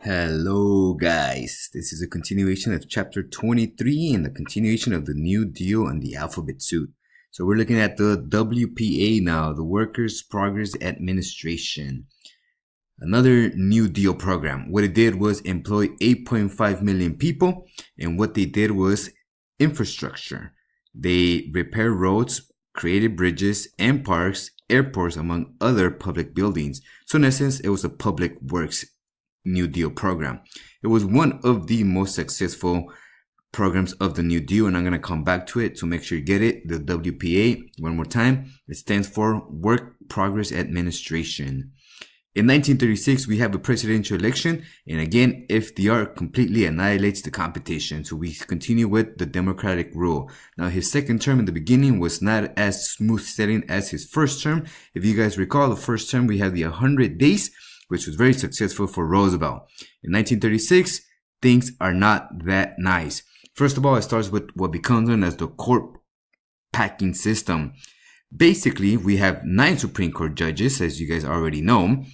Hello guys, this is a continuation of chapter 23 and the continuation of the New Deal and the alphabet soup. So we're looking at the WPA now, the Workers' Progress Administration. Another New Deal program. What it did was employ 8.5 million people, and what they did was infrastructure. They repaired roads, created bridges and parks, airports, among other public buildings. So in essence, it was a public works New Deal program. It was one of the most successful programs of the New Deal, and I'm going to come back to it to make sure you get it. The WPA, one more time, it stands for Work Progress Administration. In 1936, we have a presidential election, and again, FDR completely annihilates the competition, so we continue with the democratic rule. Now, his second term in the beginning was not as smooth sailing as his first term. If you guys recall, the first term, we had the 100 days, which was very successful for Roosevelt. In 1936, things are not that nice. First of all, it starts with what becomes known as the court packing system. Basically, we have 9 Supreme Court judges, as you guys already know.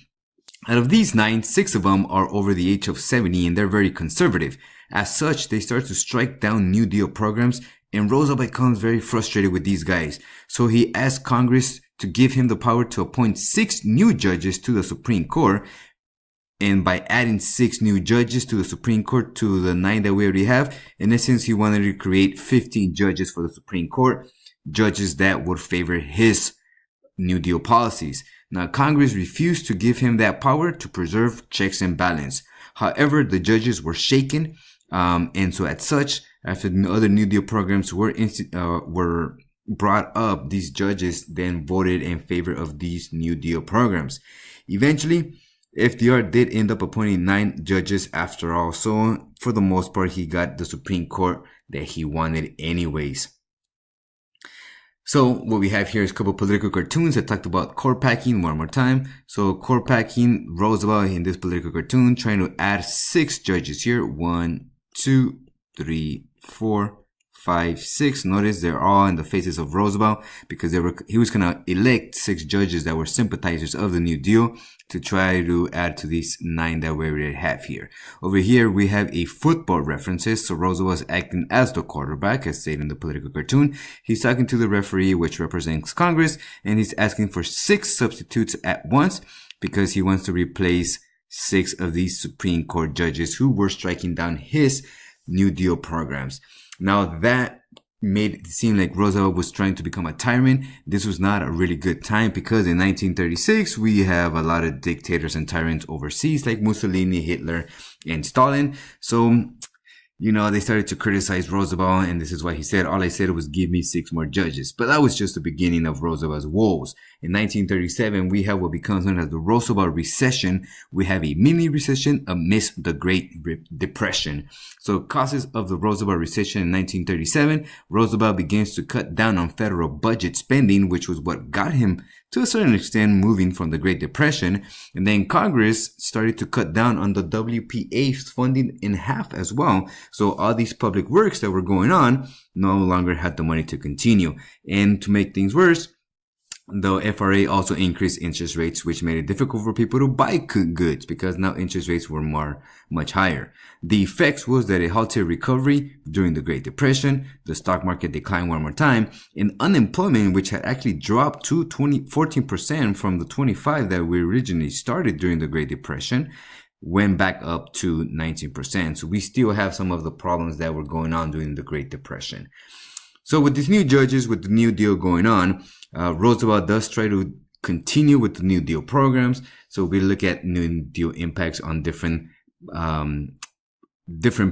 Out of these 9, 6 of them are over the age of 70, and they're very conservative. As such, they start to strike down New Deal programs, and Roosevelt becomes very frustrated with these guys. So he asks Congress to give him the power to appoint 6 new judges to the Supreme Court. And by adding 6 new judges to the Supreme Court to the 9 that we already have, in essence, he wanted to create 15 judges for the Supreme Court, judges that would favor his New Deal policies. Now, Congress refused to give him that power to preserve checks and balance. However, the judges were shaken, and so as such, after the other New Deal programs were brought up, these judges then voted in favor of these New Deal programs. Eventually, FDR did end up appointing 9 judges after all, so for the most part, he got the Supreme Court that he wanted anyways. So what we have here is a couple political cartoons that talked about court packing one more time. So court packing, Roosevelt in this political cartoon trying to add 6 judges here. 1, 2, 3, 4, 5, 6. Notice they're all in the faces of Roosevelt because he was going to elect 6 judges that were sympathizers of the New Deal to try to add to these 9 that we already have here. Over here, we have a football references. So Roosevelt is acting as the quarterback, as stated in the political cartoon. He's talking to the referee, which represents Congress, and he's asking for 6 substitutes at once because he wants to replace 6 of these Supreme Court judges who were striking down his New Deal programs. Now that made it seem like Roosevelt was trying to become a tyrant. This was not a really good time because in 1936, we have a lot of dictators and tyrants overseas like Mussolini, Hitler, and Stalin. So, they started to criticize Roosevelt, and this is why he said, all I said was give me 6 more judges. But that was just the beginning of Roosevelt's woes. In 1937, we have what becomes known as the Roosevelt recession. We have a mini recession amidst the Great Depression. So causes of the Roosevelt recession in 1937, Roosevelt begins to cut down on federal budget spending, which was what got him to a certain extent moving from the Great Depression. And then Congress started to cut down on the WPA's funding in half as well. So all these public works that were going on no longer had the money to continue. And to make things worse, the FRA also increased interest rates, which made it difficult for people to buy goods because now interest rates were much higher. The effects was that it halted recovery during the Great Depression, the stock market declined one more time, and unemployment, which had actually dropped to 14% from the 25% that we originally started during the Great Depression, went back up to 19%. So we still have some of the problems that were going on during the Great Depression. So with these new judges, with the New Deal going on, Roosevelt does try to continue with the New Deal programs. So we look at New Deal impacts on different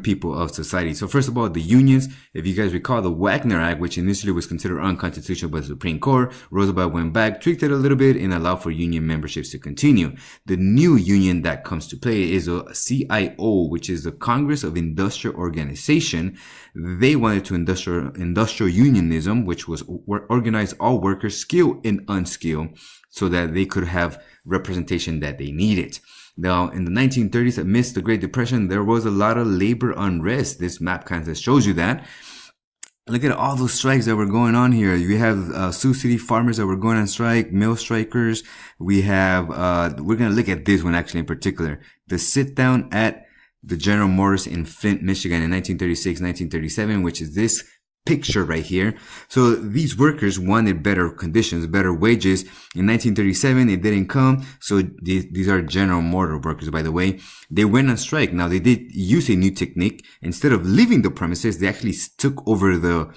people of society. So first of all, the unions. If you guys recall the Wagner Act, which initially was considered unconstitutional by the Supreme Court, Roosevelt went back, tweaked it a little bit, and allowed for union memberships to continue. The new union that comes to play is a CIO, which is the Congress of Industrial Organization. They wanted to industrial unionism, which was organize all workers, skilled and unskilled, so that they could have representation that they needed. Now, in the 1930s, amidst the Great Depression, there was a lot of labor unrest. This map kind of shows you that. Look at all those strikes that were going on here. We have Sioux City farmers that were going on strike, mill strikers. We have, we're going to look at this one actually in particular. The sit down at the General Motors in Flint, Michigan in 1936, 1937, which is this picture right here. So these workers wanted better conditions, better wages. In 1937, it didn't come. So these are General Motor workers, by the way. They went on strike. Now they did use a new technique. Instead of leaving the premises, they actually took over the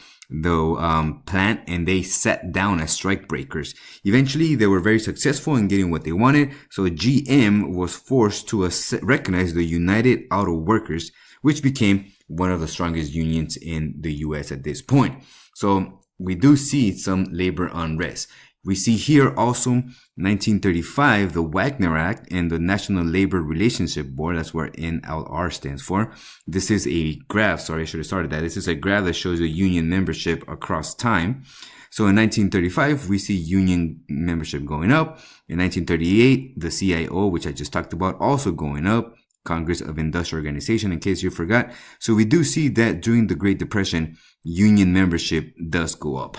plant and they sat down as strike breakers. Eventually, they were very successful in getting what they wanted. So GM was forced to recognize the United Auto Workers, which became one of the strongest unions in the US at this point. So we do see some labor unrest. We see here also 1935, the Wagner Act and the National Labor Relationship Board. That's where NLR stands for. This is a graph. Sorry, I should have started that. This is a graph that shows the union membership across time. So in 1935, we see union membership going up. In 1938, the CIO, which I just talked about, also going up. Congress of Industrial Organization, in case you forgot. So we do see that during the Great Depression, union membership does go up.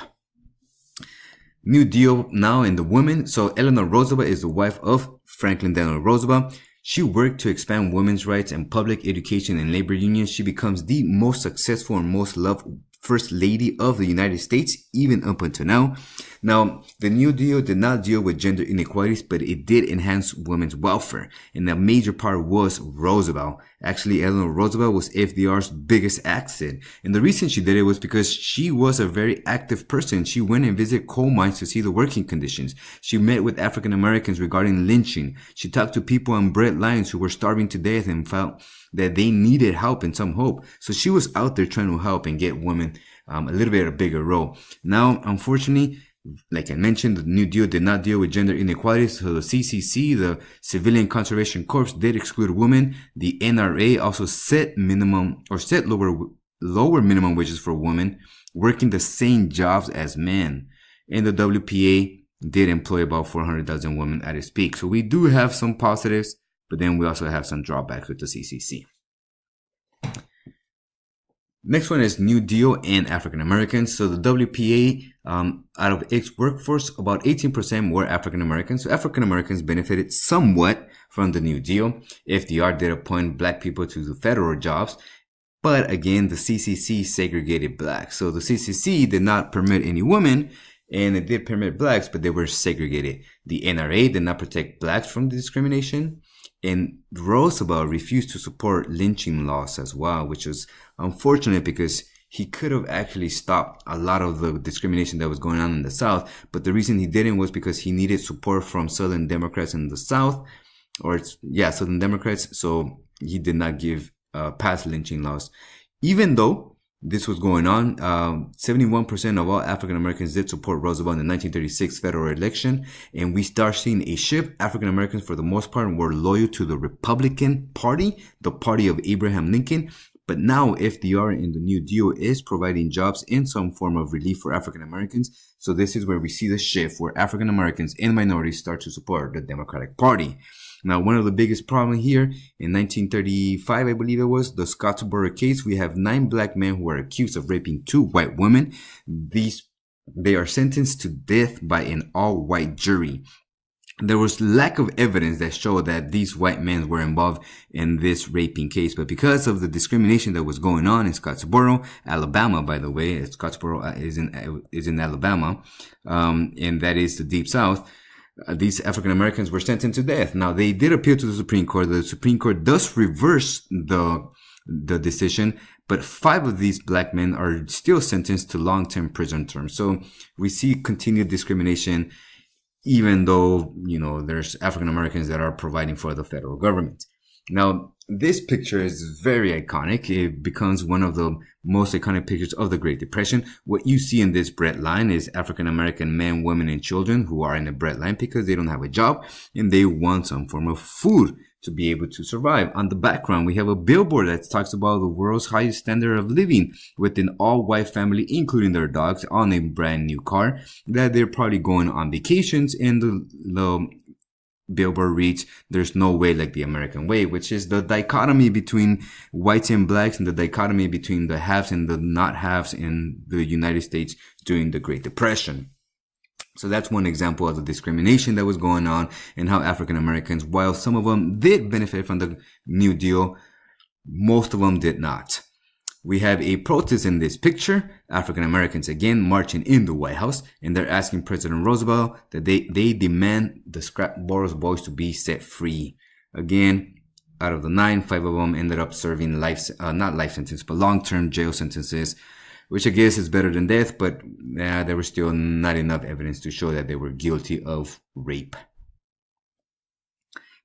New Deal now in the women. So Eleanor Roosevelt is the wife of Franklin Delano Roosevelt. She worked to expand women's rights and public education and labor unions. She becomes the most successful and most loved First Lady of the United States, even up until now. Now, the New Deal did not deal with gender inequalities, but it did enhance women's welfare. And a major part was Roosevelt. Actually, Eleanor Roosevelt was FDR's biggest asset. And the reason she did it was because she was a very active person. She went and visited coal mines to see the working conditions. She met with African Americans regarding lynching. She talked to people on bread lines who were starving to death and felt that they needed help and some hope. So she was out there trying to help and get women a little bit of a bigger role. Now, unfortunately, like I mentioned, the New Deal did not deal with gender inequalities. So the CCC, the Civilian Conservation Corps, did exclude women. The NRA also set lower minimum wages for women working the same jobs as men. And the WPA did employ about 400,000 women at its peak. So we do have some positives, but then we also have some drawbacks with the CCC. Next one is New Deal and African Americans. So the WPA, out of its workforce, about 18% were African Americans. So African Americans benefited somewhat from the New Deal. FDR did appoint black people to the federal jobs. But again, the CCC segregated blacks. So the CCC did not permit any women, and it did permit blacks, but they were segregated. The NRA did not protect blacks from discrimination. And Roosevelt refused to support lynching laws as well, which was unfortunate because he could have actually stopped a lot of the discrimination that was going on in the South. But the reason he didn't was because he needed support from Southern Democrats in the South, Southern Democrats. So he did not pass lynching laws. Even though this was going on, 71% of all African Americans did support Roosevelt in the 1936 federal election. And we start seeing a shift. African Americans, for the most part, were loyal to the Republican Party, the party of Abraham Lincoln. But now FDR in the New Deal is providing jobs in some form of relief for African Americans. So this is where we see the shift where African Americans and minorities start to support the Democratic Party. Now, one of the biggest problems here, in 1935, I believe it was, the Scottsboro case, we have 9 black men who were accused of raping 2 white women. They are sentenced to death by an all-white jury. There was lack of evidence that showed that these white men were involved in this raping case, but because of the discrimination that was going on in Scottsboro, Alabama, by the way, Scottsboro is in Alabama, and that is the Deep South. These African Americans were sentenced to death. Now, they did appeal to the Supreme Court. The Supreme Court does reverse the decision, but 5 of these black men are still sentenced to long-term prison terms. So we see continued discrimination, even though, there's African Americans that are providing for the federal government. Now, this picture is very iconic. It becomes one of the most iconic pictures of the Great Depression. What you see in this bread line is African American men, women, and children who are in the bread line because they don't have a job and they want some form of food to be able to survive. On the background, we have a billboard that talks about the world's highest standard of living with an all-white family, including their dogs, on a brand new car that they're probably going on vacations, and the billboard reads, "There's no way like the American way," which is the dichotomy between whites and blacks and the dichotomy between the haves and the not haves in the United States during the Great Depression. So that's one example of the discrimination that was going on and how African Americans, while some of them did benefit from the New Deal, most of them did not. We have a protest in this picture, African Americans again marching in the White House, and they're asking President Roosevelt that they demand the Scarborough boys to be set free. Again, out of the 9, 5 of them ended up serving not life sentence, but long-term jail sentences, which I guess is better than death, but there was still not enough evidence to show that they were guilty of rape.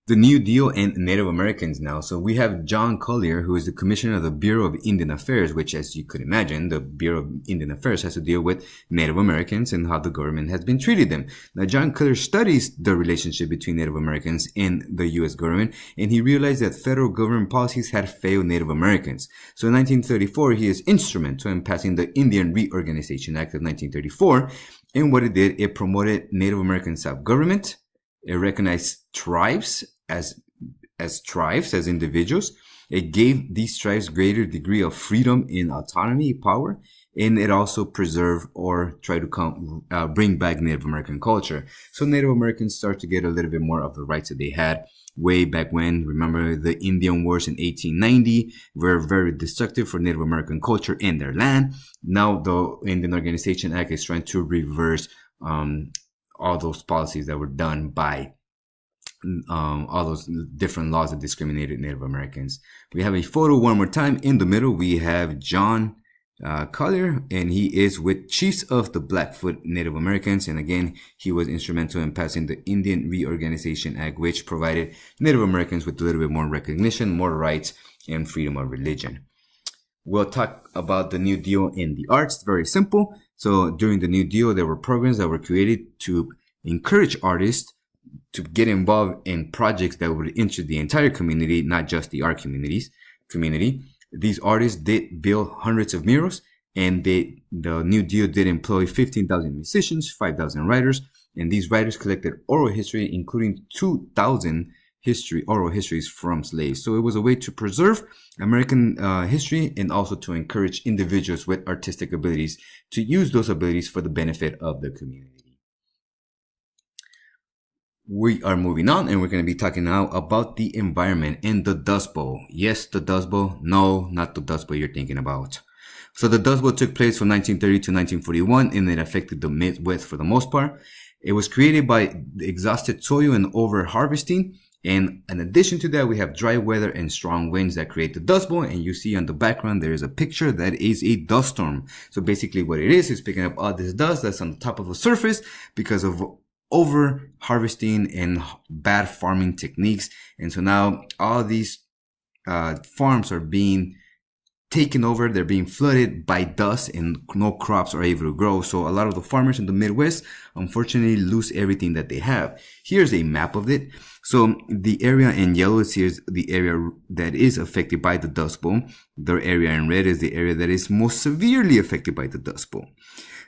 The New Deal and Native Americans now. So we have John Collier, who is the commissioner of the Bureau of Indian Affairs, which, as you could imagine, the Bureau of Indian Affairs has to deal with Native Americans and how the government has been treating them. Now, John Collier studies the relationship between Native Americans and the U.S. government, and he realized that federal government policies had failed Native Americans. So in 1934, he is instrumental in passing the Indian Reorganization Act of 1934. And what it did, it promoted Native American self-government. It recognized tribes as tribes, as individuals. It gave these tribes greater degree of freedom and autonomy, power, and it also preserved or tried to bring back Native American culture. So Native Americans start to get a little bit more of the rights that they had way back when. Remember, the Indian Wars in 1890 were very destructive for Native American culture and their land. Now the Indian Organization Act is trying to reverse all those policies that were done by all those different laws that discriminated Native Americans. We have a photo one more time. In the middle, we have John Collier, and he is with Chiefs of the Blackfoot Native Americans. And again, he was instrumental in passing the Indian Reorganization Act, which provided Native Americans with a little bit more recognition, more rights, and freedom of religion. We'll talk about the New Deal in the arts. Very simple. So during the New Deal, there were programs that were created to encourage artists to get involved in projects that would interest the entire community, not just the art community. These artists did build hundreds of murals, and the New Deal did employ 15,000 musicians, 5,000 writers, and these writers collected oral history, including 2,000 oral histories from slaves. So it was a way to preserve American history and also to encourage individuals with artistic abilities to use those abilities for the benefit of the community. We are moving on, and we're going to be talking now about the environment and the Dust Bowl. Yes, the Dust Bowl. No, not the Dust Bowl you're thinking about. So the Dust Bowl took place from 1930 to 1941, and it affected the Midwest for the most part. It was created by exhausted soil and over-harvesting. And in addition to that, we have dry weather and strong winds that create the Dust Bowl. And you see on the background, there is a picture that is a dust storm. So basically what it is picking up all this dust that's on the top of the surface because of over harvesting and bad farming techniques. And so now all these farms are being taken over. They're being flooded by dust and no crops are able to grow. So a lot of the farmers in the Midwest, unfortunately, lose everything that they have. Here's a map of it. So the area in yellow is here's the area that is affected by the Dust Bowl. The area in red is the area that is most severely affected by the Dust Bowl.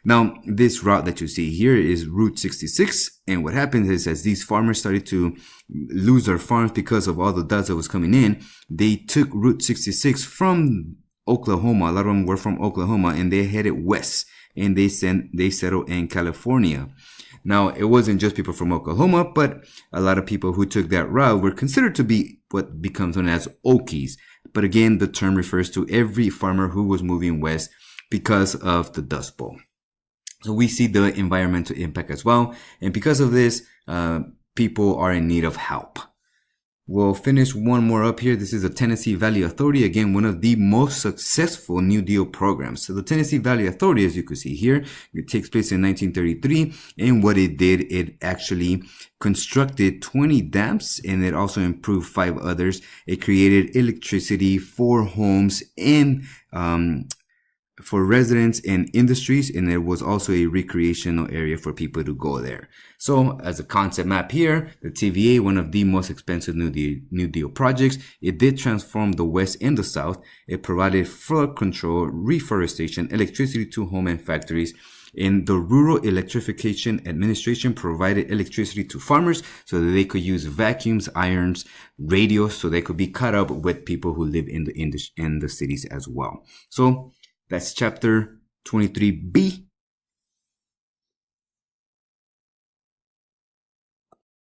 Now, this route that you see here is Route 66. And what happens is as these farmers started to lose their farms because of all the dust that was coming in, they took Route 66 from Oklahoma. A lot of them were from Oklahoma, and they headed west, and they settled in California. Now, it wasn't just people from Oklahoma, but a lot of people who took that route were considered to be what becomes known as Okies. But again, the term refers to every farmer who was moving west because of the Dust Bowl. So we see the environmental impact as well. And because of this, people are in need of help. We'll finish one more up here. This is the Tennessee Valley Authority. Again, one of the most successful New Deal programs. So the Tennessee Valley Authority, as you can see here, it takes place in 1933. And what it did, it actually constructed 20 dams, and it also improved 5 others. It created electricity for homes and for residents and industries, and there was also a recreational area for people to go there. So as a concept map here, the TVA, one of the most expensive New Deal projects, it did transform the West and the South. It provided flood control, reforestation, electricity to home and factories. In the Rural Electrification Administration provided electricity to farmers so that they could use vacuums, irons, radios, so they could be caught up with people who live in the cities as well. So that's chapter 23b.